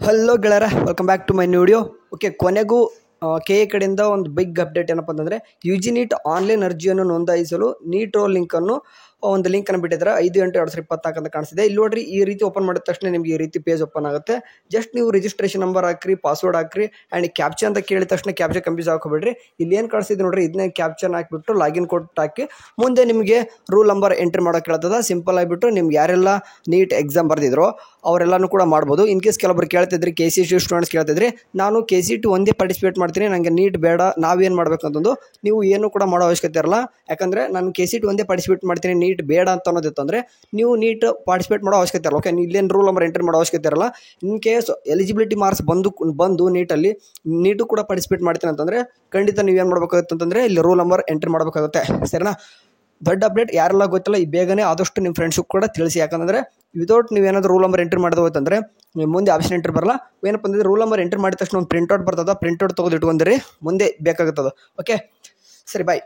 Hello ಗೆಳೆಯರ, welcome back to my new video. Okay, ಕೊನೆಗೂ K A ಕಡೆಯಿಂದ ಒಂದು ಬಿಗ್ ಅಪ್ಡೇಟ್ ಏನಪ್ಪ ಅಂತಂದರೆ, ಯು ಜಿ ನೀಟ್ ಆನ್ಲೈನ್ ಅರ್ಜಿಯನ್ನು ನೋಂದಾಯಿಸಲು ನೀಟ್ ಲಿಂಕನ್ನು ಬಿಟ್ಟಿದ್ದಾರೆ. 5/8/2024 ಅಂತ ಕಾಣಿಸಿದೆ. ಇಲ್ಲಿ ನೋಡ್ರಿ, ಈ ರೀತಿ ಓಪನ್ ಮಾಡಿದ ತಕ್ಷಣ ನಿಮಗೆ ಈ ರೀತಿ ಪೇಜ್ ಓಪನ್ ಆಗುತ್ತೆ. ಜಸ್ಟ್ ನೀವು ರಿಜಿಸ್ಟ್ರೇಷನ್ ನಂಬರ್ ಹಾಕ್ರಿ, ಪಾಸ್ವರ್ಡ್ ಹಾಕ್ರಿ ಆ್ಯಂಡ್ ಕ್ಯಾಪ್ಚಾ ಅಂತ ಕೇಳಿದ ತಕ್ಷಣ ಕ್ಯಾಪ್ಚಾ ಕನ್ಫ್ಯೂಸ್ ಹಾಕೋಬೇಡ್ರಿ. ಇಲ್ಲಿ ಏನು ಕಾಣಿಸ್ತಿದೆ ನೋಡ್ರಿ, ಇದನ್ನೇ ಕ್ಯಾಪ್ಚನ್ ಹಾಕಿಬಿಟ್ಟು ಲಾಗಿನ್ ಕೋಡ್ ಹಾಕಿ ಮುಂದೆ ನಿಮಗೆ ರೂಲ್ ನಂಬರ್ ಎಂಟ್ರಿ ಮಾಡೋಕೆ ಹೇಳ್ತದೆ. ಸಿಂಪಲ್ ಆಗಿಬಿಟ್ಟು ನಿಮ್ಗೆ ಯಾರೆಲ್ಲ ನೀಟ್ ಎಕ್ಸಾಮ್ ಬರೆದಿದ್ರು ಅವರೆಲ್ಲನೂ ಕೂಡ ಮಾಡ್ಬೋದು. ಇನ್ ಕೇಸ್ ಕೆಲವೊಬ್ರು ಕೇಳ್ತಿದ್ರಿ, KCET ಸ್ಟೂಡೆಂಟ್ಸ್ ಕೇಳ್ತಿದ್ರಿ, ನಾನು KCET ಒಂದೇ ಪಾರ್ಟಿಸಿಪೇಟ್ ಮಾಡ್ತೀನಿ, ನನಗೆ ನೀಟ್ ಬೇಡ, ನಾವೇನು ಮಾಡ್ಬೇಕಂತಂದು ನೀವು ಏನು ಕೂಡ ಮಾಡೋ ಅವಶ್ಯಕತೆ ಇರಲ್ಲ. ಯಾಕಂದರೆ ನಾನು KCET ಒಂದೇ ಪಾರ್ಟಿಸಿಪೇಟ್ ಮಾಡ್ತೀನಿ, ನೀಟ್ ಬೇಡ ಅಂತ ಅನ್ನೋದಿತ್ತು ಅಂದರೆ ನೀವು ನೀಟ್ ಪಾರ್ಟಿಸಿಪೇಟ್ ಮಾಡೋ ಅವಶ್ಯಕತೆ ಇರಲ್ಲ. ಓಕೆ, ಇಲ್ಲೇನು ರೂಲ್ ನಂಬರ್ ಎಂಟ್ರಿ ಮಾಡೋ ಅವಶ್ಯಕತೆ ಇರಲ್ಲ. ಇನ್ ಕೇಸ್ ಎಲಿಜಿಬಿಲಿಟಿ ಮಾರ್ಕ್ಸ್ ಬಂದು ನೀಟು ಕೂಡ ಪಾರ್ಟಿಸಿಪೇಟ್ ಮಾಡ್ತೀನಿ ಅಂತಂದರೆ ಖಂಡಿತ ನೀವೇನು ಮಾಡಬೇಕಾಗುತ್ತೆ ಅಂತಂದರೆ ಇಲ್ಲಿ ರೂಲ್ ನಂಬರ್ ಎಂಟ್ರಿ ಮಾಡಬೇಕಾಗುತ್ತೆ. ಸರಿನಾ? ದೊಡ್ಡ ಅಪ್ಡೇಟ್, ಯಾರೆಲ್ಲ ಗೊತ್ತಿಲ್ಲ ಈ ಬೇಗನೆ ಆದಷ್ಟು ನಿಮ್ಮ ಫ್ರೆಂಡ್ಸಿಗೆ ಕೂಡ ತಿಳಿಸಿ. ಯಾಕಂದರೆ ವಿದೌಟ್ ನೀವೇನಾದರೂ ರೂಲ್ ನಂಬರ್ ಎಂಟ್ರಿ ಮಾಡೋದು ಹೋಯ್ತಂದರೆ ನೀವು ಮುಂದೆ ಆಪ್ಷನ್ ಎಂಟ್ರಿ ಬರಲ್ಲ. ಏನಪ್ಪ ಅಂದರೆ ರೂಲ್ ನಂಬರ್ ಎಂಟ್ರಿ ಮಾಡಿದ ತಕ್ಷಣ ಒಂದು ಪ್ರಿಂಟ್ಔಟ್ ಬರ್ತದೆ, ಪ್ರಿಂಟ್ಔಟ್ ತೊಗೊಂಡು ಇಟ್ಕೊಂಡ್ರಿ ಮುಂದೆ ಬೇಕಾಗುತ್ತದೆ. ಓಕೆ, ಸರಿ, ಬಾಯ್.